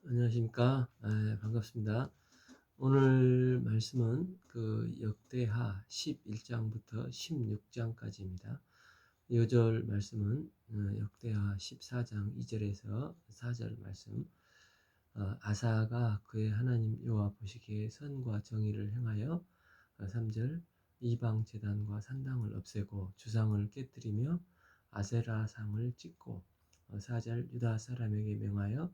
안녕하십니까? 반갑습니다. 오늘 말씀은 역대하 11장부터 16장까지입니다. 요절 말씀은 역대하 14장 2절에서 4절 말씀. 아사가 그의 하나님 여호와 보시기에 선과 정의를 행하여 3절 이방 제단과 산당을 없애고 주상을 깨뜨리며 아세라상을 찢고 4절 유다 사람에게 명하여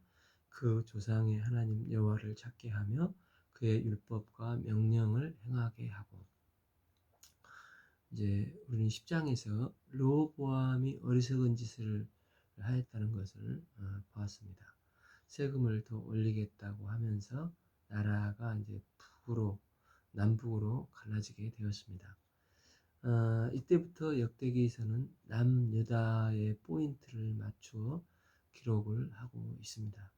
그 조상의 하나님 여호와를 찾게 하며 그의 율법과 명령을 행하게 하고. 이제 우리는 10장에서 르호보암이 어리석은 짓을 하였다는 것을 보았습니다. 세금을 더 올리겠다고 하면서 나라가 이제 남북으로 갈라지게 되었습니다. 이때부터 역대기에서는 남유다의 포인트를 맞추어 기록을 하고 있습니다.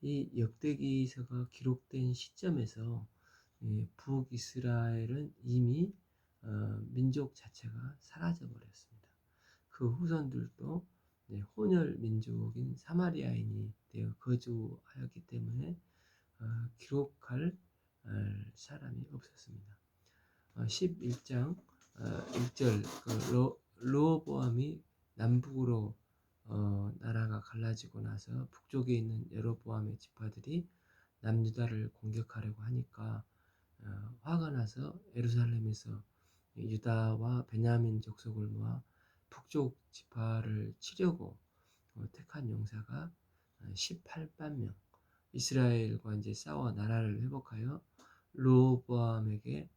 이 역대기서가 기록된 시점에서 북이스라엘은 이미 민족 자체가 사라져 버렸습니다. 그 후손들도 혼혈 민족인 사마리아인이 되어 거주하였기 때문에 기록할 사람이 없었습니다. 11장 1절 르호보암이 남북으로 나라가 갈라지고 나서 북쪽에 있는 여로보암의 지파들이 남유다를 공격하려고 하니까 화가 나서 예루살렘에서 유다와 베냐민 족속을 모아 북쪽 지파를 치려고 택한 용사가 18만 명, 이스라엘과 이제 싸워 나라를 회복하여 르호보암에게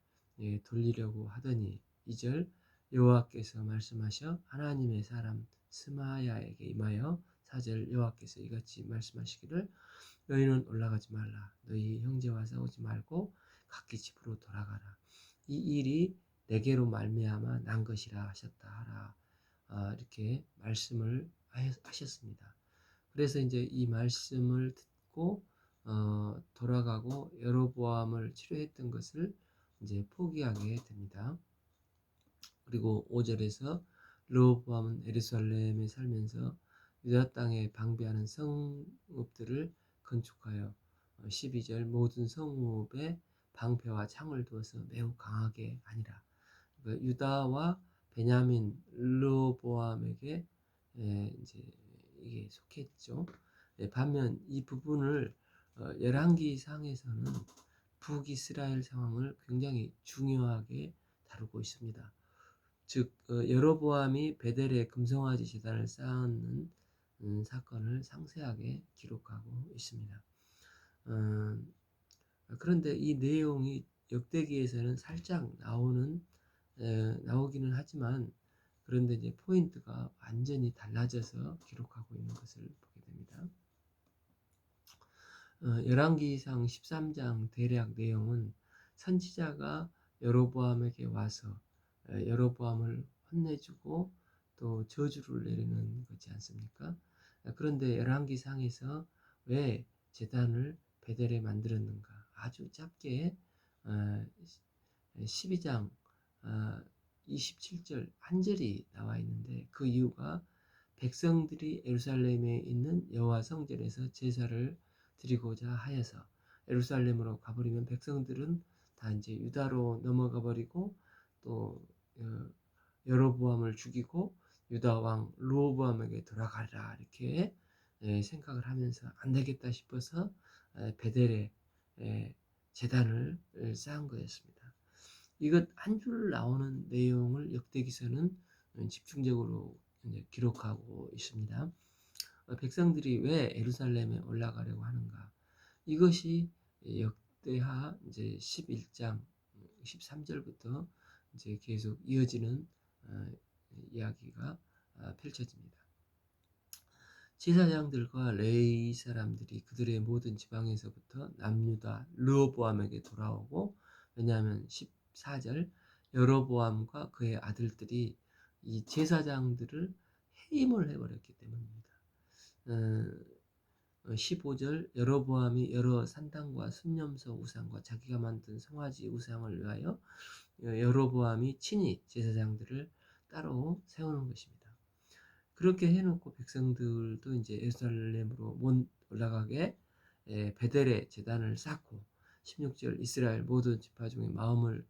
돌리려고 하더니 2절 여호와께서 말씀하셔 하나님의 사람 스마야에게 임하여 4절 여호와께서 이같이 말씀하시기를 너희는 올라가지 말라. 너희 형제와 싸우지 말고 각기 집으로 돌아가라. 이 일이 내게로 말미암아 난 것이라 하셨다 하라. 이렇게 말씀을 하셨습니다. 그래서 이제 이 말씀을 듣고 돌아가고 여로보암을 치료했던 것을 이제 포기하게 됩니다. 그리고 5절에서 르호보암은 예루살렘에 살면서 유다 땅에 방비하는 성읍들을 건축하여 12절 모든 성읍에 방패와 창을 두어서 매우 강하게 하니라. 그러니까 유다와 베냐민 르호보암에게 이제 이게 속했죠. 반면 이 부분을 열왕기상에서는 북이스라엘 상황을 굉장히 중요하게 다루고 있습니다. 즉 여로보암이 베델에 금송아지 제단을 쌓는 사건을 상세하게 기록하고 있습니다. 그런데 이 내용이 역대기에서는 살짝 나오기는 하지만 그런데 이제 포인트가 완전히 달라져서 기록하고 있는 것을 보게 됩니다. 열왕기상 13장 대략 내용은 선지자가 여로보암에게 와서 여로보암을 혼내주고 또 저주를 내리는 거지 않습니까? 그런데 열왕기상에서 왜 제단을 베델에 만들었는가? 아주 짧게 12장 27절 한 절이 나와 있는데 그 이유가 백성들이 예루살렘에 있는 여호와 성전에서 제사를 드리고자 하여서 예루살렘으로 가버리면 백성들은 다 이제 유다로 넘어가 버리고 또 여로보암을 죽이고 유다 왕 르호보암에게 돌아가리라 이렇게 생각을 하면서 안 되겠다 싶어서 베델에 제단을 쌓은 거였습니다. 이것 한 줄 나오는 내용을 역대기서는 집중적으로 기록하고 있습니다. 백성들이 왜 예루살렘에 올라가려고 하는가? 이것이 역대하 이제 11장 13절부터 이제 계속 이어지는 이야기가 펼쳐집니다. 제사장들과 레위 사람들이 그들의 모든 지방에서부터 남유다 르호보암에게 돌아오고, 왜냐하면 14절 여로보암과 그의 아들들이 이 제사장들을 해임을 해버렸기 때문입니다. 15절 여로보암이 여러 산당과 순념소 우상과 자기가 만든 송아지 우상을 위하여 여로보암이 친히 제사장들을 따로 세우는 것입니다. 그렇게 해놓고 백성들도 이제 예루살렘으로 못 올라가게 베델에 제단을 쌓고 16절 이스라엘 모든 지파 중에 마음을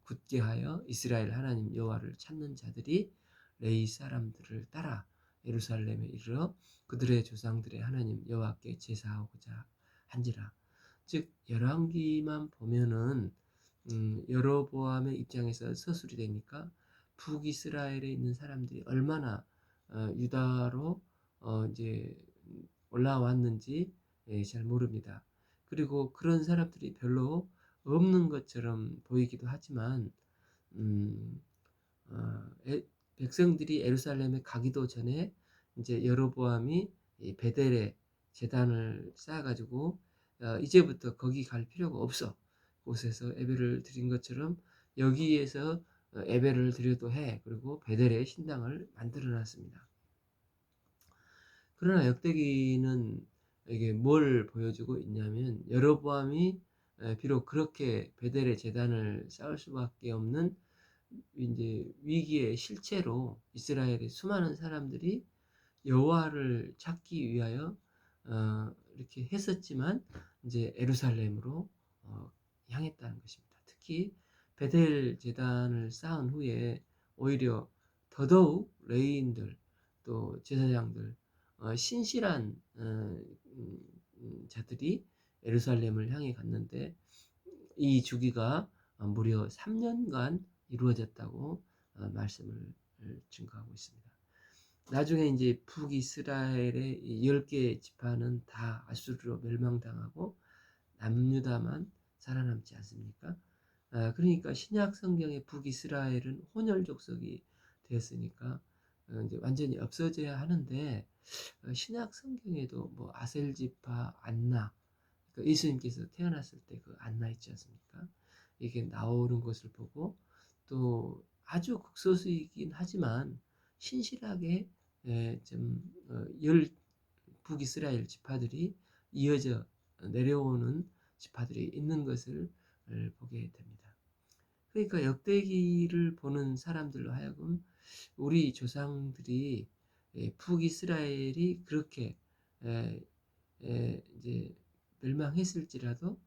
굳게 하여 이스라엘 하나님 여호와를 찾는 자들이 레위 사람들을 따라 예루살렘에 이르러 그들의 조상들의 하나님 여호와께 제사하고자 한지라. 즉 열왕기만 보면은 여로보암의 입장에서 서술이 되니까 북이스라엘에 있는 사람들이 얼마나 유다로 이제 올라왔는지 잘 모릅니다. 그리고 그런 사람들이 별로 없는 것처럼 보이기도 하지만 음, 어, 백성들이 예루살렘에 가기도 전에 이제 여로보암이 이 베델에 제단을 쌓아가지고 이제부터 거기 갈 필요가 없어. 곳에서 예배를 드린 것처럼 여기에서 예배를 드려도 해. 그리고 베델에 신당을 만들어 놨습니다. 그러나 역대기는 이게 뭘 보여주고 있냐면 여로보암이 비록 그렇게 베델에 제단을 쌓을 수밖에 없는 이제 위기의 실체로 이스라엘의 수많은 사람들이 여호와를 찾기 위하여 이렇게 했었지만 이제 예루살렘으로 향했다는 것입니다. 특히 베델 제단을 쌓은 후에 오히려 더더욱 레위인들 또 제사장들 신실한 자들이 예루살렘을 향해 갔는데 이 주기가 무려 3년간 이루어졌다고 말씀을 증거하고 있습니다. 나중에 이제 북이스라엘의 10개 지파는 다 아수르로 멸망당하고 남유다만 살아남지 않습니까? 그러니까 신약 성경의 북이스라엘은 혼혈 족속이 되었으니까 이제 완전히 없어져야 하는데 신약 성경에도 뭐 아셀 지파 안나 그러니까 예수님께서 태어났을 때 그 안나 있지 않습니까? 이게 나오는 것을 보고 또 아주 극소수이긴 하지만 신실하게 열 북이스라엘 지파들이 이어져 내려오는 지파들이 있는 것을 보게 됩니다. 그러니까 역대기를 보는 사람들로 하여금 우리 조상들이 북이스라엘이 그렇게 이제 멸망했을지라도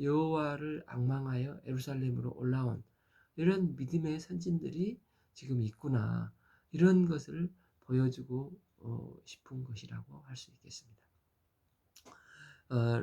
여호와를 앙망하여 예루살렘으로 올라온 이런 믿음의 선진들이 지금 있구나 이런 것을 보여주고 싶은 것이라고 할 수 있겠습니다.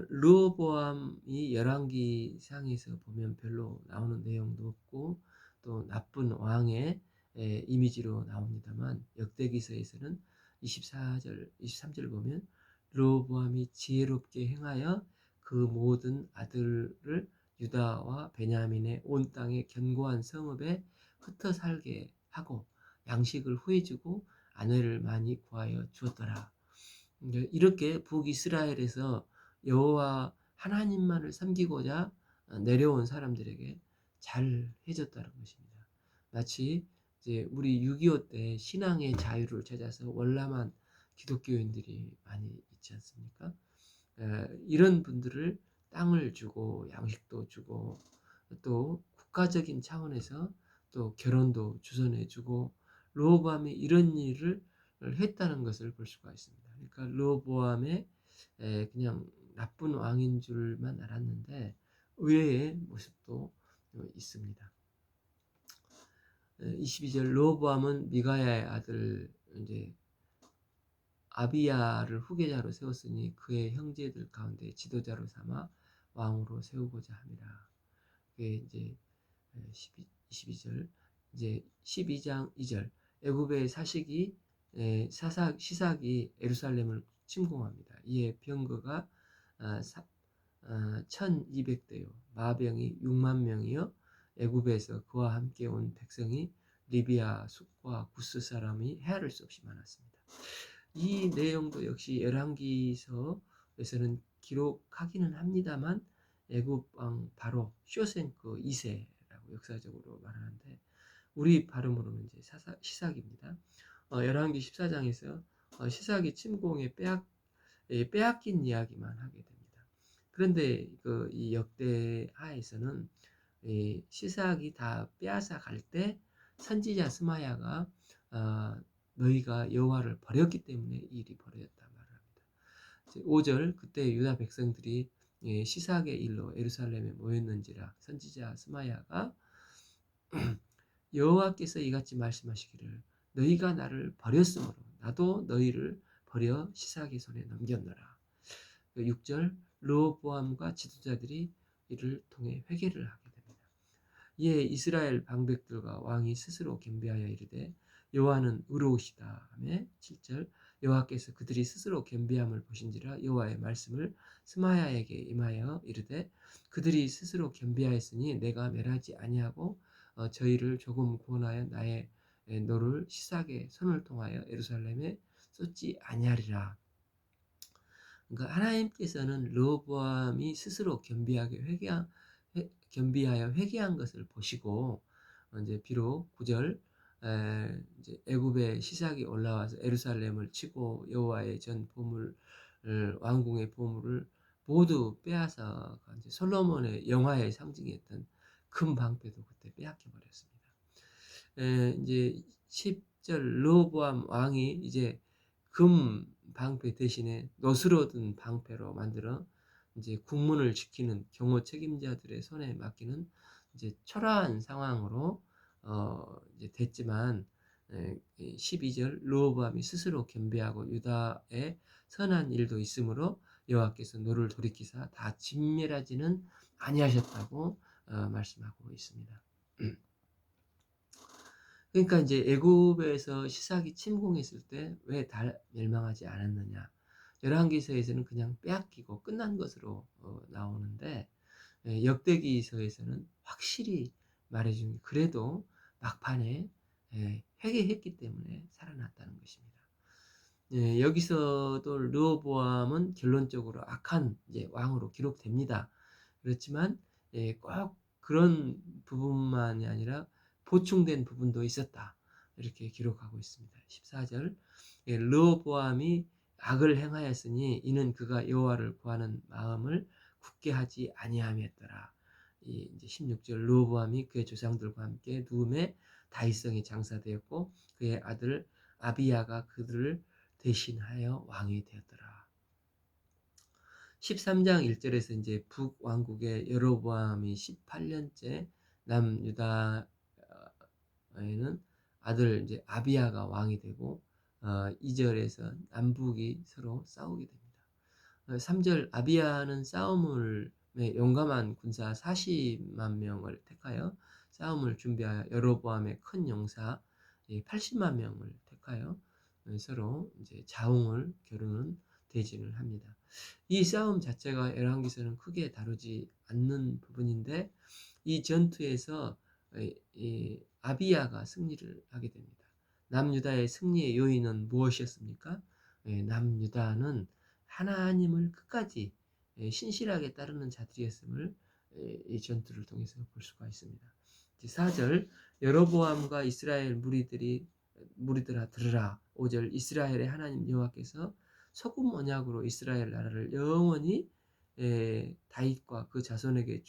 르호보암이 열왕기 상에서 보면 별로 나오는 내용도 없고 또 나쁜 왕의 이미지로 나옵니다만 역대기서에서는 24절, 23절 보면 르호보암이 지혜롭게 행하여 그 모든 아들을 유다와 베냐민의 온 땅의 견고한 성읍에 흩어 살게 하고 양식을 후해주고 아내를 많이 구하여 주었더라. 이렇게 북이스라엘에서 여호와 하나님만을 섬기고자 내려온 사람들에게 잘 해줬다는 것입니다. 마치 이제 우리 6.25 때 신앙의 자유를 찾아서 월남한 기독교인들이 많이 있지 않습니까? 이런 분들을 땅을 주고 양식도 주고 또 국가적인 차원에서 또 결혼도 주선해 주고 르호보암이 이런 일을 했다는 것을 볼 수가 있습니다. 그러니까 르호보암의 그냥 나쁜 왕인 줄만 알았는데 의외의 모습도 있습니다. 22절 르호보암은 미가야의 아들 이제 아비야를 후계자로 세웠으니 그의 형제들 가운데 지도자로 삼아 왕으로 세우고자 합니다. 그게 이제 22절 이제 12장 2절 애굽의 시삭이 예루살렘을 침공합니다. 이에 병거가 1200대요 마병이 6만 명이요 애굽에서 그와 함께 온 백성이 리비아 숲과 구스 사람이 헤아릴 수 없이 많았습니다. 이 내용도 역시 열왕기서에서는 기록하기는 합니다만 애굽 왕 바로 쇼센크 2세라고 역사적으로 말하는데 우리 발음으로는 이제 시삭입니다. 열왕기 14장에서 시삭이 침공에 빼앗긴 이야기만 하게 됩니다. 그런데 이 역대하에서는 시삭이 다 빼앗아 갈 때 선지자 스마야가 너희가 여호와를 버렸기 때문에 이 일이 벌어졌다 말합니다. 5절 그때 유다 백성들이 시삭의 일로 예루살렘에 모였는지라 선지자 스마야가 여호와께서 이같이 말씀하시기를 너희가 나를 버렸으므로 나도 너희를 버려 시삭의 손에 넘겼노라. 6절 르호보암과 지도자들이 이를 통해 회개를 하게 됩니다. 이에 이스라엘 방백들과 왕이 스스로 겸비하여 이르되 여호와는 의로우시다 하며 7절 여호와께서 그들이 스스로 겸비함을 보신지라 여호와의 말씀을 스마야에게 임하여 이르되 그들이 스스로 겸비하였으니 내가 멸하지 아니하고 저희를 조금 구원하여 나의 노를 시삭의 손을 통하여 예루살렘에 쏟지 아니하리라. 그러니까 하나님께서는 르호보암이 스스로 겸비하여 회개한 것을 보시고 이제 비록 9절 이제 애굽의 시삭이 올라와서 예루살렘을 치고 여호와의 전 보물 왕궁의 보물을 모두 빼앗아 이제 솔로몬의 영화의 상징이었던 큰 방패도 그때 빼앗겨 버렸습니다. 이제 10절 르호보암 왕이 이제 금 방패 대신에 노스로 든 방패로 만들어 이제 국문을 지키는 경호 책임자들의 손에 맡기는 이제 초라한 상황으로 이제 됐지만 12절 르호보암이 스스로 겸비하고 유다에 선한 일도 있으므로 여호와께서 노를 돌이키사 다 진멸하지는 아니하셨다고 말씀하고 있습니다. 그러니까 이제 애굽에서 시삭이 침공했을 때 왜 다 멸망하지 않았느냐? 열왕기서에서는 그냥 빼앗기고 끝난 것으로 나오는데 역대기서에서는 확실히 말해주는 그래도 막판에 회개했기 때문에 살아났다는 것입니다. 여기서도 르호보암은 결론적으로 악한 이제 왕으로 기록됩니다. 그렇지만 꼭 그런 부분만이 아니라 보충된 부분도 있었다. 이렇게 기록하고 있습니다. 14절 르호보암이 악을 행하였으니 이는 그가 여호와를 구하는 마음을 굳게 하지 아니함이었더라. 이제 16절 르호보암이 그의 조상들과 함께 누움에 다윗성에 장사되었고 그의 아들 아비야가 그들을 대신하여 왕이 되었더라. 13장 1절에서 이제 북왕국의 여로보암이 18년째 남유다에는 아들 이제 아비야가 왕이 되고 2절에서 남북이 서로 싸우게 됩니다. 3절 아비야는 싸움을 용감한 군사 40만 명을 택하여 싸움을 준비하여 여로보암의 큰 용사 80만 명을 택하여 서로 이제 자웅을 겨루는 대진을 합니다. 이 싸움 자체가 열왕기서는 크게 다루지 않는 부분인데 이 전투에서 아비야가 승리를 하게 됩니다. 남유다의 승리의 요인은 무엇이었습니까? 남유다는 하나님을 끝까지 신실하게 따르는 자들이었음을 이 전투를 통해서 볼 수가 있습니다. 4절 여로보암과 이스라엘 무리들아 들으라. 5절 이스라엘의 하나님 여호와께서 소금 언약으로 이스라엘 나라를 영원히 다윗과 그 자손에게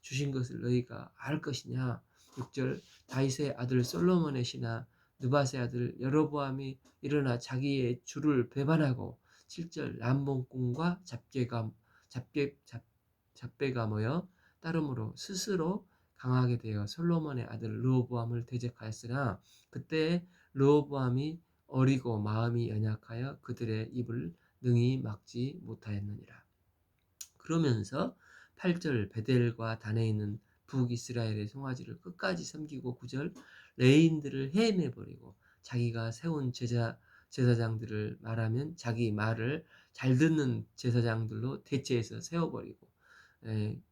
주신 것을 너희가 알 것이냐. 6절 다윗의 아들 솔로몬의 신하 느밧의 아들 여로보암이 일어나 자기의 주를 배반하고 7절 남봉꾼과 잡배가 모여 따름으로 스스로 강하게 되어 솔로몬의 아들 르호보암을 대적하였으나 그때 르호보암이 어리고 마음이 연약하여 그들의 입을 능히 막지 못하였느니라. 그러면서 8절 베델과 단에 있는 북이스라엘의 송아지를 끝까지 섬기고 9절 레인들을 해임해버리고 자기가 세운 제사장들을 말하면 자기 말을 잘 듣는 제사장들로 대체해서 세워버리고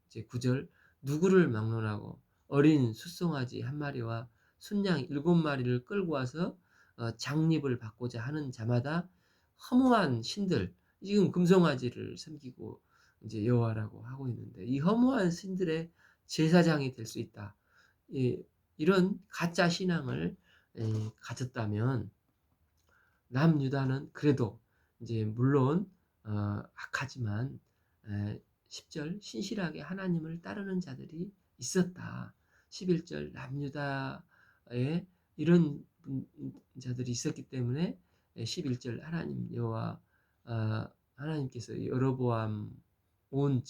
이제 9절 누구를 막론하고 어린 숫송아지 한 마리와 순양 7마리를 끌고 와서 장립을 받고자 하는 자마다 허무한 신들 지금 금송아지를 섬기고 이제 여호와라고 하고 있는데 이 허무한 신들의 제사장이 될 수 있다. 이런 가짜 신앙을 가졌다면 남유다는 그래도 이제 물론 악하지만 10절 신실하게 하나님을 따르는 자들이 있었다. 11절 남유다에 이런 자들이 있었기 때문에 11절 하나님 여호와 하나님께서 여로보암 온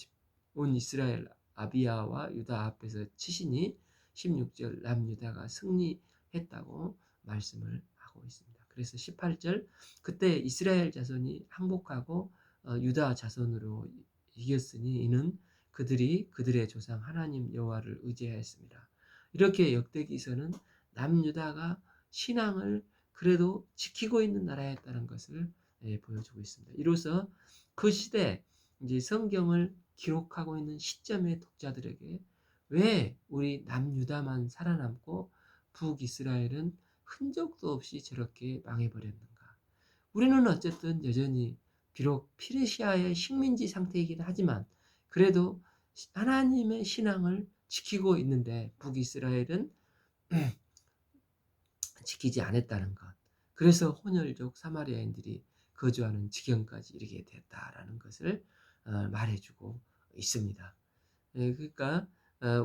이스라엘 아비야와 유다 앞에서 치시니 16절 남유다가 승리했다고 말씀을 하고 있습니다. 그래서 18절 그때 이스라엘 자손이 항복하고 유다 자손으로 이겼으니 이는 그들이 그들의 조상 하나님 여호와를 의지하였습니다. 이렇게 역대기서는 남유다가 신앙을 그래도 지키고 있는 나라였다는 것을 보여주고 있습니다. 이로써 그 시대 이제 성경을 기록하고 있는 시점의 독자들에게 왜 우리 남유다만 살아남고 북이스라엘은 흔적도 없이 저렇게 망해버렸는가? 우리는 어쨌든 여전히 비록 피르시아의 식민지 상태이긴 하지만 그래도 하나님의 신앙을 지키고 있는데 북이스라엘은 지키지 않았다는 것. 그래서 혼혈족 사마리아인들이 거주하는 지경까지 이르게 됐다라는 것을 말해주고 있습니다. 그러니까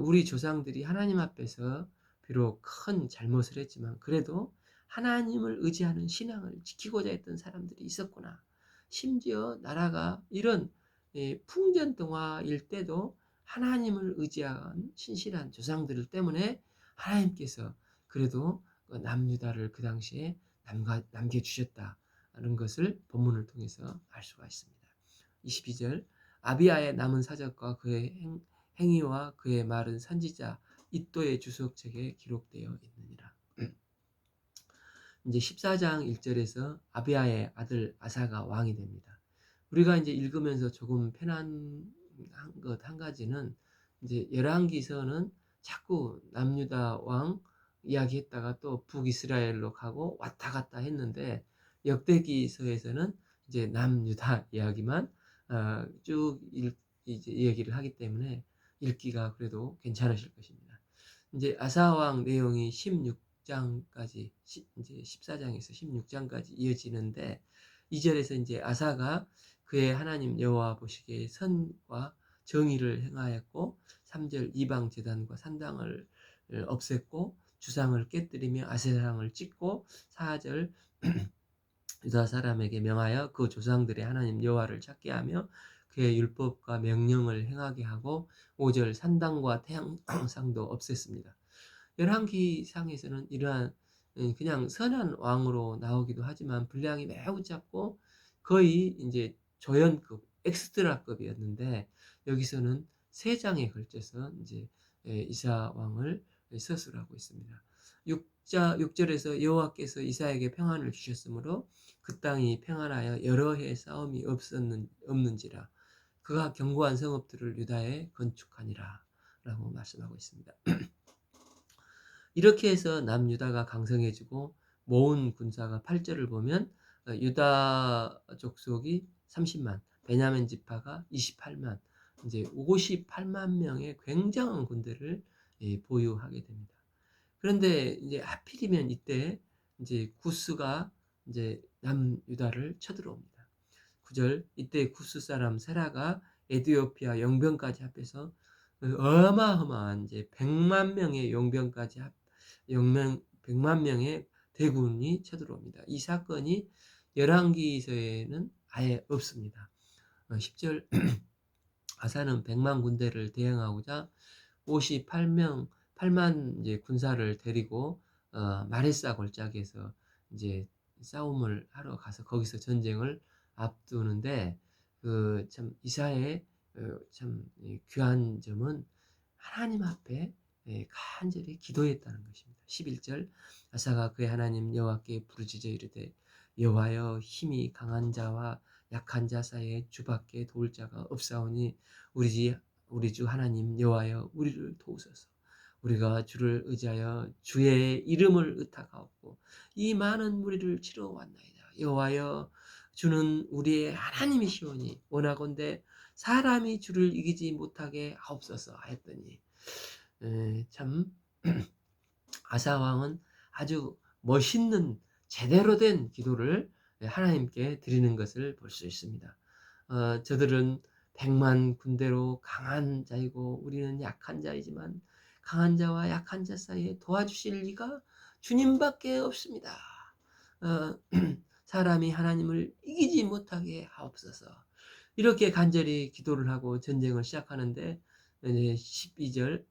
우리 조상들이 하나님 앞에서 비록 큰 잘못을 했지만 그래도 하나님을 의지하는 신앙을 지키고자 했던 사람들이 있었구나. 심지어 나라가 이런 풍전등화일 때도 하나님을 의지한 신실한 조상들 때문에 하나님께서 그래도 남유다를 그 당시에 남겨주셨다는 것을 본문을 통해서 알 수가 있습니다. 22절 아비야의 남은 사적과 그의 행위와 그의 말은 선지자 이또의 주석책에 기록되어 있느니라. 이제 14장 1절에서 아비야의 아들 아사가 왕이 됩니다. 우리가 이제 읽으면서 조금 편한 것 한 가지는 이제 열왕기서는 자꾸 남유다 왕 이야기했다가 또 북이스라엘로 가고 왔다 갔다 했는데 역대기서에서는 이제 남유다 이야기만 쭉 이제 얘기를 하기 때문에 읽기가 그래도 괜찮으실 것입니다. 이제 아사왕 내용이 16장까지 이제 14장에서 16장까지 이어지는데 2절에서 이제 아사가 그의 하나님 여호와 보시기에 선과 정의를 행하였고 3절 이방 제단과 산당을 없앴고 주상을 깨뜨리며 아세라랑을 찢고 4절 유다 사람에게 명하여 그 조상들의 하나님 여호와를 찾게 하며 그의 율법과 명령을 행하게 하고 5절 산당과 태양상도 없앴습니다. 열왕기상에서는 이러한 그냥 선한 왕으로 나오기도 하지만 분량이 매우 작고 거의 이제 조연급 엑스트라급이었는데 여기서는 3장에 걸쳐서 이제 이사 왕을 서술하고 있습니다. 6절에서 여호와께서 이사에게 평안을 주셨으므로 그 땅이 평안하여 여러 해 싸움이 없는지라 그가 견고한 성읍들을 유다에 건축하니라 라고 말씀하고 있습니다. 이렇게 해서 남유다가 강성해지고 모은 군사가 8절을 보면 유다 족속이 30만, 베냐민 지파가 28만, 이제 58만 명의 굉장한 군대를 보유하게 됩니다. 그런데 이제 하필이면 이때 이제 구스가 이제 남유다를 쳐들어옵니다. 9절 이때 구스 사람 세라가 에티오피아 용병까지 합해서 어마어마한 이제 100만 명의 용병까지 100만 명의 대군이 쳐들어옵니다. 이 사건이 열왕기서에는 아예 없습니다. 10절 아사는 100만 군대를 대항하고자 8만 이제 군사를 데리고 마레사 골짜기에서 이제 싸움을 하러 가서 거기서 전쟁을 앞두는데 그 참 이사의 참 귀한 점은 하나님 앞에 간절히 기도했다는 것입니다. 11절 아사가 그의 하나님 여호와께 부르짖어 이르되 여호와여 힘이 강한 자와 약한 자 사이에 주밖에 도울 자가 없사오니 우리 주 하나님 여호와여 우리를 도우소서. 우리가 주를 의지하여 주의 이름을 의탁하옵고 이 많은 무리를 치러 왔나이다. 여호와여 주는 우리의 하나님이시오니 원하건대 사람이 주를 이기지 못하게 하옵소서 하였더니 참 아사 왕은 아주 멋있는 제대로 된 기도를 하나님께 드리는 것을 볼 수 있습니다. 저들은 100만 군대로 강한 자이고 우리는 약한 자이지만 강한 자와 약한 자 사이에 도와주실 리가 주님밖에 없습니다. 사람이 하나님을 이기지 못하게 하옵소서. 이렇게 간절히 기도를 하고 전쟁을 시작하는데 이제 12절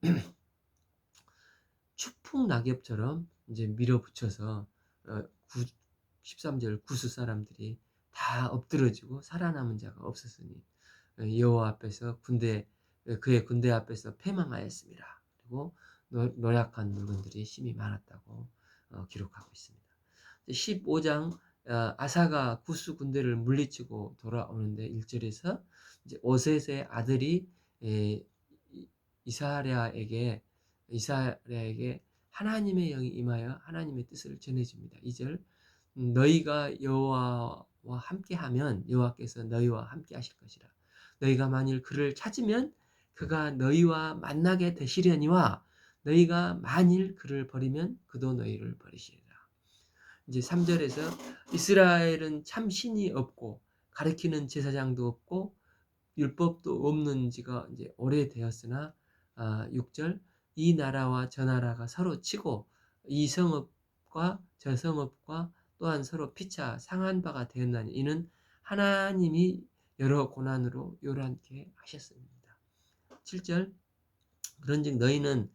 추풍 낙엽처럼 이제 밀어붙여서 어, 13절 구스 사람들이 다 엎드러지고 살아남은 자가 없었으니 여호와 앞에서 그의 군대 앞에서 패망하였습니다. 그리고 노략한 물건들이 심히 많았다고 기록하고 있습니다. 15장 아사가 구스 군대를 물리치고 돌아오는데 1절에서 이제 오셋의 아들이 에, 이사랴에게 하나님의 영이 임하여 하나님의 뜻을 전해줍니다. 2절 너희가 여호와와 함께하면 여호와께서 너희와 함께 하실 것이라. 너희가 만일 그를 찾으면 그가 너희와 만나게 되시려니와 너희가 만일 그를 버리면 그도 너희를 버리시리라. 이제 3절에서 이스라엘은 참 신이 없고 가리키는 제사장도 없고 율법도 없는 지가 이제 오래되었으나 6절 이 나라와 저 나라가 서로 치고 이 성읍과 저 성읍과 또한 서로 피차 상한 바가 되었나니 이는 하나님이 여러 고난으로 요란케 하셨습니다. 7절 그런즉 너희는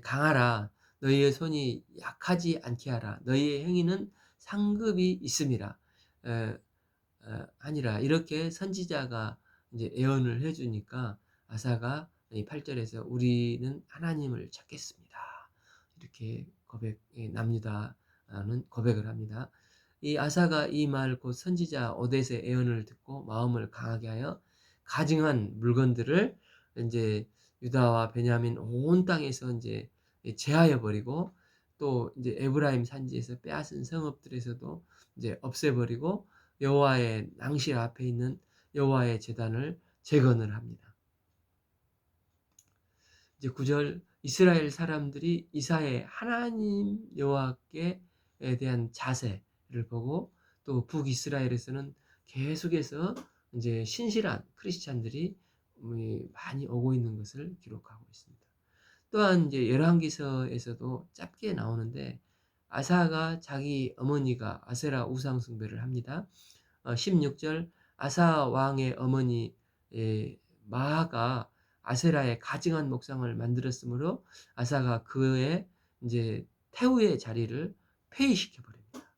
강하라 너희의 손이 약하지 않게 하라 너희의 행위는 상급이 있음이라 아니라 이렇게 선지자가 이제 예언을 해주니까 아사가 이 8절에서 우리는 하나님을 찾겠습니다. 이렇게 남유다는 고백을 합니다. 이 아사가 이 말 곧 선지자 오뎃의 예언을 듣고 마음을 강하게 하여 가증한 물건들을 이제 유다와 베냐민 온 땅에서 이제 제하여 버리고 또 이제 에브라임 산지에서 빼앗은 성읍들에서도 이제 없애버리고 여호와의 낭실 앞에 있는 여호와의 제단을 재건을 합니다. 이제 9절 이스라엘 사람들이 이사의 하나님 여호와께 대한 자세를 보고 또 북이스라엘에서는 계속해서 이제 신실한 크리스찬들이 많이 오고 있는 것을 기록하고 있습니다. 또한 이제 열왕기서에서도 짧게 나오는데 아사가 자기 어머니가 아세라 우상 숭배를 합니다. 16절 아사 왕의 어머니 마아가 아세라의 가증한 목상을 만들었으므로 아사가 그의 이제 태우의 자리를 폐위시켜 버립니다.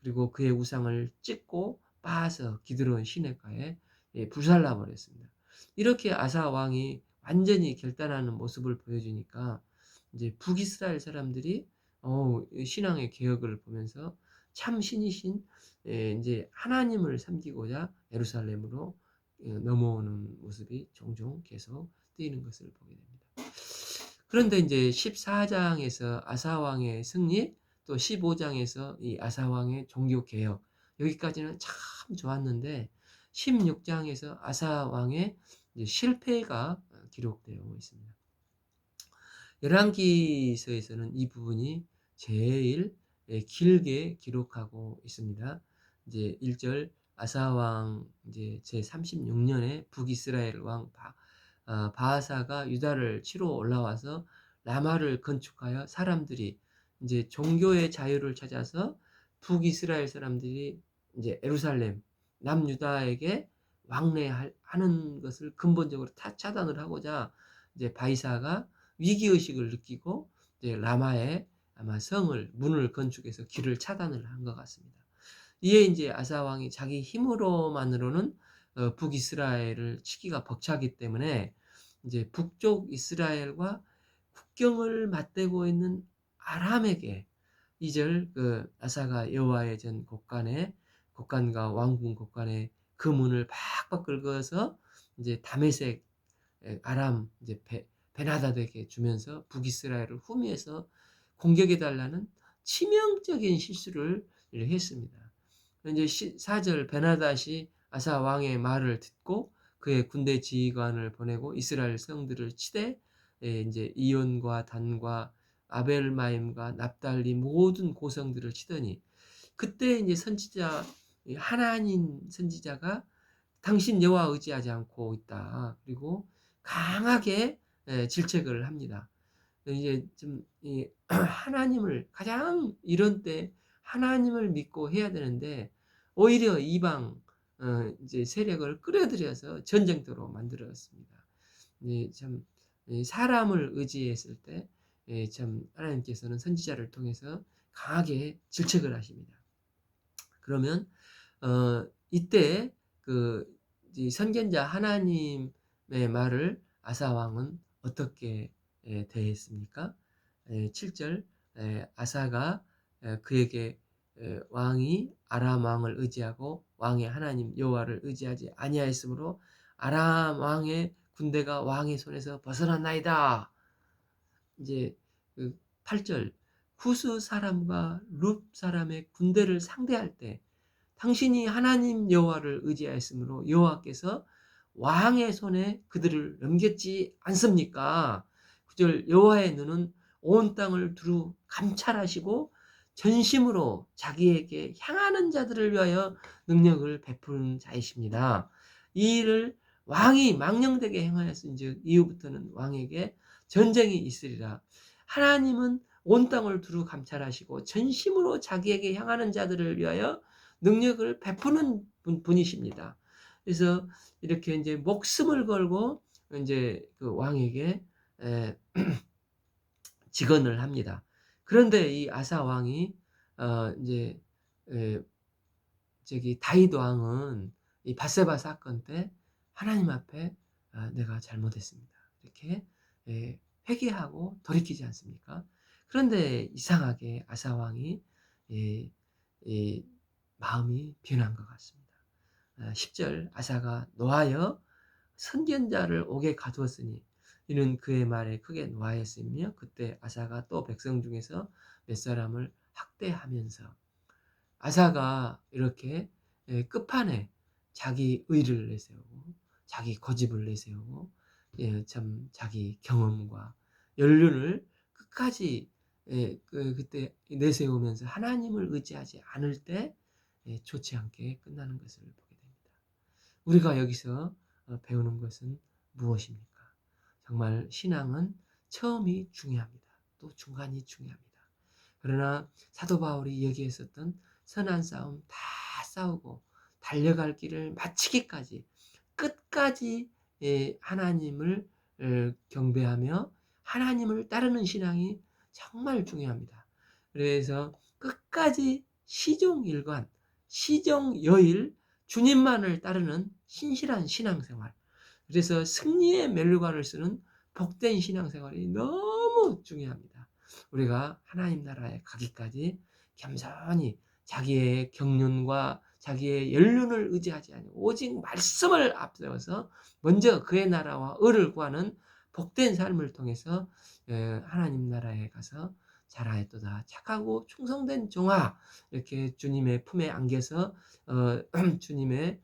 그리고 그의 우상을 찢고 빻아서 기드론 시내가에 불살라 버렸습니다. 이렇게 아사 왕이 완전히 결단하는 모습을 보여주니까 이제 북이스라엘 사람들이 신앙의 개혁을 보면서 참 신이신 이제 하나님을 섬기고자 예루살렘으로 넘어오는 모습이 종종 계속 뜨이는 것을 보게 됩니다. 그런데 이제 14장에서 아사왕의 승리, 또 15장에서 이 아사왕의 종교 개혁, 여기까지는 참 좋았는데 16장에서 아사왕의 실패가 기록되어 있습니다. 열왕기서에서는 이 부분이 제일 길게 기록하고 있습니다. 이제 1절 아사왕 이제 제 36년에 북이스라엘 왕 바하사가 유다를 치러 올라와서 라마를 건축하여 사람들이 이제 종교의 자유를 찾아서 북이스라엘 사람들이 이제 예루살렘 남유다에게 왕래하는 것을 근본적으로 차단을 하고자 이제 바이사가 위기의식을 느끼고 이제 라마에 아마 문을 건축해서 길을 차단을 한 것 같습니다. 이에 이제 아사 왕이 자기 힘으로만으로는 북이스라엘을 치기가 벅차기 때문에 이제 북쪽 이스라엘과 국경을 맞대고 있는 아람에게 2절 아사가 여호와의 전 곡간과 왕궁 곡간에 그 문을 박박 긁어서 이제 다메섹 아람 이제 베나다드에게 주면서 북이스라엘을 후미해서 공격해 달라는 치명적인 실수를 했습니다. 이제 4절 베나닷이 아사 왕의 말을 듣고 그의 군대 지휘관을 보내고 이스라엘 성들을 치되 이제 이온과 단과 아벨마임과 납달리 모든 고성들을 치더니 그때 이제 하나님 선지자가 당신 여호와 의지하지 않고 있다. 그리고 강하게 질책을 합니다. 이제 좀 하나님을 가장 이런 때 하나님을 믿고 해야 되는데 오히려 이방 이제 세력을 끌어들여서 전쟁터로 만들었습니다. 참 사람을 의지했을 때 참 하나님께서는 선지자를 통해서 강하게 질책을 하십니다. 그러면 이때 그 선견자 하나님의 말을 아사 왕은 어떻게 대했습니까? 7절 아사가 그에게 왕이 아람 왕을 의지하고 왕의 하나님 여호와를 의지하지 아니하였으므로 아람 왕의 군대가 왕의 손에서 벗어났나이다. 이제 그 8절 쿠스 사람과 룹 사람의 군대를 상대할 때 당신이 하나님 여호와를 의지하였으므로 여호와께서 왕의 손에 그들을 넘겼지 않습니까? 9절 여호와의 눈은 온 땅을 두루 감찰하시고 전심으로 자기에게 향하는 자들을 위하여 능력을 베푸는 자이십니다. 이 일을 왕이 망령되게 행하였은즉 이후부터는 왕에게 전쟁이 있으리라. 하나님은 온 땅을 두루 감찰하시고 전심으로 자기에게 향하는 자들을 위하여 능력을 베푸는 분이십니다. 그래서 이렇게 이제 목숨을 걸고 이제 그 왕에게 직언을 합니다. 그런데 이 아사 왕이 이제 저기 다윗 왕은 이 밧세바 사건 때 하나님 앞에 내가 잘못했습니다. 이렇게 회개하고 돌이키지 않습니까? 그런데 이상하게 아사 왕이 마음이 변한 것 같습니다. 10절 아사가 노하여 선견자를 옥에 가두었으니 이는 그의 말에 크게 노하였으며 그때 아사가 또 백성 중에서 몇 사람을 학대하면서 아사가 이렇게 끝판에 자기 의를 내세우고 자기 고집을 내세우고 참 자기 경험과 연륜을 끝까지 그때 내세우면서 하나님을 의지하지 않을 때 좋지 않게 끝나는 것을 보게 됩니다. 우리가 여기서 배우는 것은 무엇입니까? 정말 신앙은 처음이 중요합니다. 또 중간이 중요합니다. 그러나 사도 바울이 여기에 있었던 선한 싸움 다 싸우고 달려갈 길을 마치기까지 끝까지 하나님을 경배하며 하나님을 따르는 신앙이 정말 중요합니다. 그래서 끝까지 시종일관, 시종여일 주님만을 따르는 신실한 신앙생활. 그래서 승리의 멸류관을 쓰는 복된 신앙생활이 너무 중요합니다. 우리가 하나님 나라에 가기까지 겸손히 자기의 경륜과 자기의 연륜을 의지하지 아니하고 오직 말씀을 앞세워서 먼저 그의 나라와 의를 구하는 복된 삶을 통해서 하나님 나라에 가서 자라했도다. 착하고 충성된 종아, 이렇게 주님의 품에 안겨서 주님의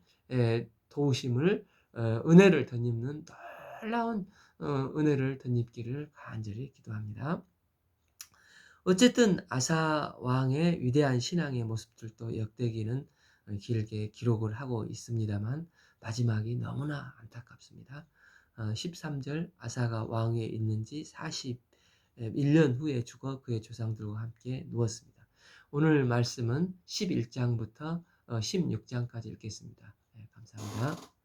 도우심을 은혜를 덧입는 놀라운 은혜를 덧입기를 간절히 기도합니다. 어쨌든 아사 왕의 위대한 신앙의 모습들도 역대기는 길게 기록을 하고 있습니다만 마지막이 너무나 안타깝습니다. 13절 아사가 왕위에 있는 지 41년 후에 죽어 그의 조상들과 함께 누웠습니다. 오늘 말씀은 11장부터 16장까지 읽겠습니다. 감사합니다.